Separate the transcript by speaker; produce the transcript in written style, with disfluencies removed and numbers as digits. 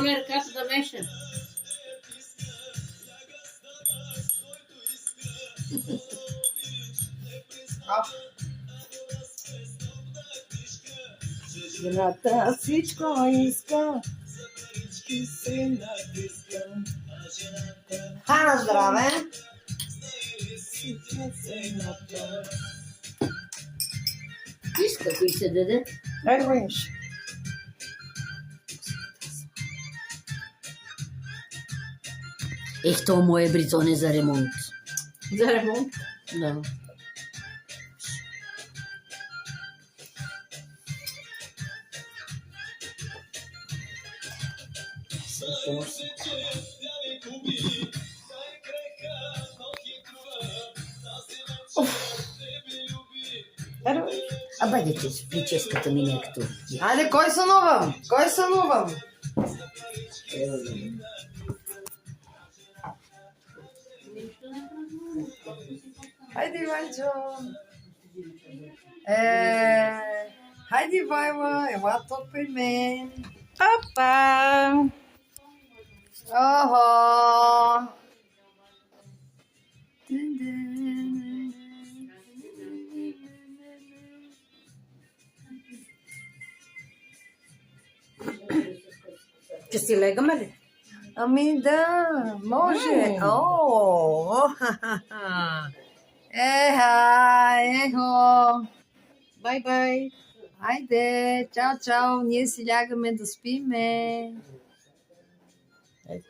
Speaker 1: mercado da mecha.
Speaker 2: Zlata всичко иска.
Speaker 3: На здраве!
Speaker 1: Виж како и се даде.
Speaker 2: Дай да видиш.
Speaker 1: Ех, то моje бритоне за ремонт.
Speaker 2: За ремонт.
Speaker 1: Да.
Speaker 2: Дай да видиш.
Speaker 1: Абе, прическата ми не е като.
Speaker 3: Айде, кой сънувам? Кой сънувам? Хайде, Иванчо! Хайде, Вайва, ела тук при мен.
Speaker 2: Опа!
Speaker 3: Охо!
Speaker 2: Че си легаме ли?
Speaker 3: Ами да, може. О, ехо.
Speaker 2: Бай-бай!
Speaker 3: Хайде, чао, чао. Ние си лягаме да спиме.
Speaker 2: Ето,